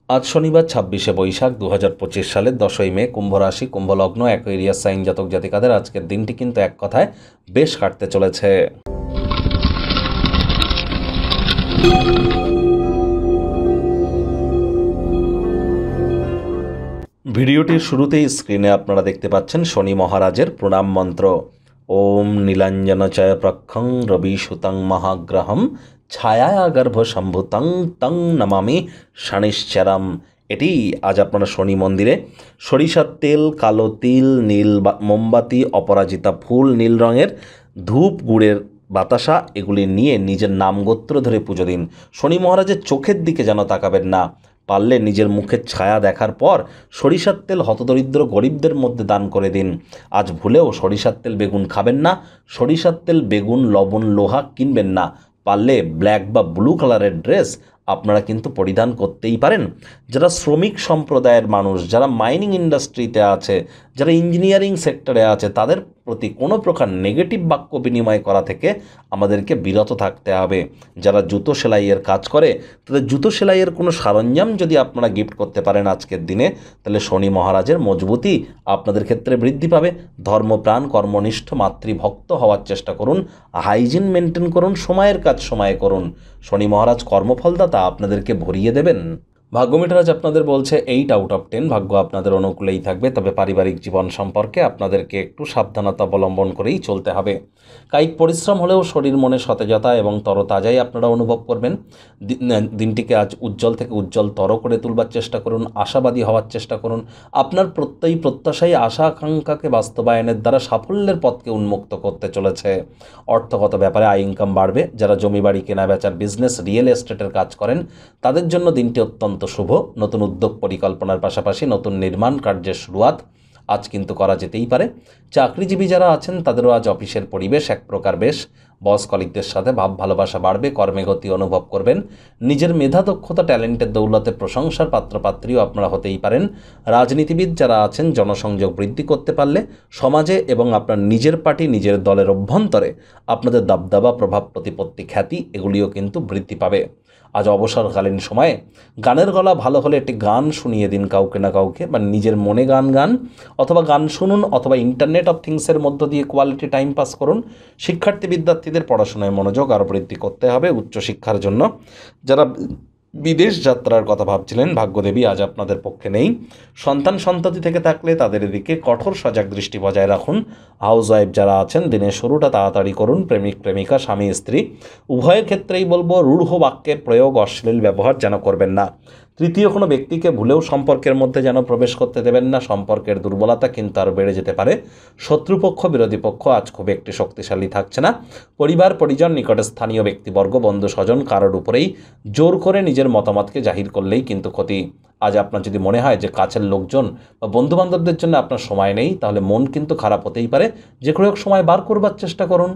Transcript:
আজ শনিবার ২৬শে বৈশাখ ২০২৫ সালের ১০ই মে, কুম্ভ রাশি, কুম্ভলগ্ন, অ্যাকুয়ারিয়াস সাইন জাতক জাতিকাদের আজকের দিনটি কিন্তু এক কথায় বেশ কাটতে চলেছে। ভিডিওটির শুরুতেই স্ক্রিনে আপনারা দেখতে পাচ্ছেন শনি মহারাজের প্রণাম মন্ত্র। ওম নীলাঞ্জন চয় প্রক্ষং রবি সুতং মহাগ্রহম ছায়া গর্ভ সম্ভুতং তং নমামি শনিশ্চরম। এটি আজ আপনারা শনি মন্দিরে সরিষার তেল, কালো তিল, নীল মোমবাতি, অপরাজিতা ফুল, নীল রঙের ধূপ, গুড়ের বাতাসা এগুলি নিয়ে নিজের নাম গোত্র ধরে পুজো দিন। শনি মহারাজের চোখের দিকে যেন তাকাবেন না। পারলে নিজের মুখের ছায়া দেখার পর সরিষার তেল হতদরিদ্র গরিবদের মধ্যে দান করে দিন। আজ ভুলেও সরিষার তেল বেগুন খাবেন না। সরিষার তেল বেগুন লবণ লোহা কিনবেন না। পারলে ব্ল্যাক বা ব্লু কালারের ড্রেস আপনারা কিন্তু পরিধান করতেই পারেন। যারা শ্রমিক সম্প্রদায়ের মানুষ, যারা মাইনিং ইন্ডাস্ট্রিতে আছে, যারা ইঞ্জিনিয়ারিং সেক্টরে আছে, তাদের প্রতি কোনো প্রকার নেগেটিভ বাক্য বিনিময় করা থেকে আমাদেরকে বিরত থাকতে হবে। যারা জুতো সেলাইয়ের কাজ করে, তাদের জুতো সেলাইয়ের কোনো সরঞ্জাম যদি আপনারা গিফট করতে পারেন আজকের দিনে, তাহলে শনি মহারাজের মজবুতি আপনাদের ক্ষেত্রে বৃদ্ধি পাবে। ধর্মপ্রাণ, কর্মনিষ্ঠ, মাতৃভক্ত হওয়ার চেষ্টা করুন। হাইজিন মেনটেন করুন, সময়ের কাজ সময়ে করুন। শনি মহারাজ কর্মফলদাতা, আপনাদেরকে ভরিয়ে দেবেন। ভাগ্যমিটার আজ আপনাদের বলছে 8 আউট অফ 10। ভাগ্য আপনাদের অনুকূলেই থাকবে, তবে পারিবারিক জীবন সম্পর্কে আপনাদেরকে একটু সাবধানতা অবলম্বন করেই চলতে হবে। কায়িক পরিশ্রম হলেও শরীর মনে সতেজতা এবং তরতাজাই আপনারা অনুভব করবেন। দিনটিকে আজ উজ্জ্বল থেকে উজ্জ্বলতর করে তুলবার চেষ্টা করুন, আশাবাদী হওয়ার চেষ্টা করুন। আপনার প্রত্যাশাই আশা আকাঙ্ক্ষাকে বাস্তবায়নের দ্বারা সাফল্যের পথকে উন্মুক্ত করতে চলেছে। অর্থগত ব্যাপারে আয় ইনকাম বাড়বে। যারা জমি বাড়ি কেনা বেচার বিজনেস, রিয়েল এস্টেটের কাজ করেন, তাদের জন্য দিনটি অত্যন্ত শুভ। নতুন উদ্যোগ পরিকল্পনার পাশাপাশি নতুন নির্মাণ কার্যের শুরুয়াত আজ কিন্তু করা যেতেই পারে। চাকরিজীবী যারা আছেন, তাদেরও আজ অফিসের পরিবেশ এক প্রকার বেশ। বস কলিগদের সাথে ভাব ভালোবাসা বাড়বে, কর্মে গতি অনুভব করবেন। নিজের মেধা, দক্ষতা, ট্যালেন্টের দৌলতে প্রশংসার পাত্রপাত্রীও আপনারা হতেই পারেন। রাজনীতিবিদ যারা আছেন, জনসংযোগ বৃদ্ধি করতে পারলে সমাজে এবং আপনার নিজের পার্টি, নিজের দলের অভ্যন্তরে আপনাদের দাবদাবা, প্রভাব, প্রতিপত্তি, খ্যাতি এগুলিও কিন্তু বৃদ্ধি পাবে। আজ অবসরকালীন সময়ে গানের গলা ভালো হলে একটি গান শুনিয়ে দিন কাউকে না কাউকে, বা নিজের মনে গান অথবা গান শুনুন, অথবা ইন্টারনেট অফ থিংসের মধ্য দিয়ে কোয়ালিটি টাইম পাস করুন। শিক্ষার্থী বিদ্যার্থীদের পড়াশোনায় মনোযোগ আরও বৃদ্ধি করতে হবে উচ্চশিক্ষার জন্য। যারা বিদেশ যাত্রার কথা ভাবছিলেন, ভাগ্যদেবী আজ আপনাদের পক্ষে নেই। সন্ততি থেকে থাকলে তাদের এদিকে কঠোর সজাগ দৃষ্টি বজায় রাখুন। হাউস ওয়াইফ যারা আছেন, দিনের শুরুটা তাড়াতাড়ি করুন। প্রেমিক প্রেমিকা, স্বামী স্ত্রী উভয়ের ক্ষেত্রেই বলবো, রূঢ় বাক্যের প্রয়োগ, অশ্লীল ব্যবহার যেন করবেন না। তৃতীয় কোনো ব্যক্তিকে ভুলেও সম্পর্কের মধ্যে যেন প্রবেশ করতে দেবেন না। সম্পর্কের দুর্বলতা কিন্তু আরও বেড়ে যেতে পারে। শত্রুপক্ষ, বিরোধী পক্ষ আজ খুব একটি শক্তিশালী থাকছে না। পরিবার পরিজন, নিকটে স্থানীয় ব্যক্তিবর্গ, বন্ধু স্বজন কারোর উপরেই জোর করে নিজের মতামতকে জাহির করলেই কিন্তু ক্ষতি। আজ আপনার যদি মনে হয় যে কাছের লোকজন বা বন্ধুবান্ধবদের জন্য আপনার সময় নেই, তাহলে মন কিন্তু খারাপ হতেই পারে। যে কোনো এক সময় বার করবার চেষ্টা করুন।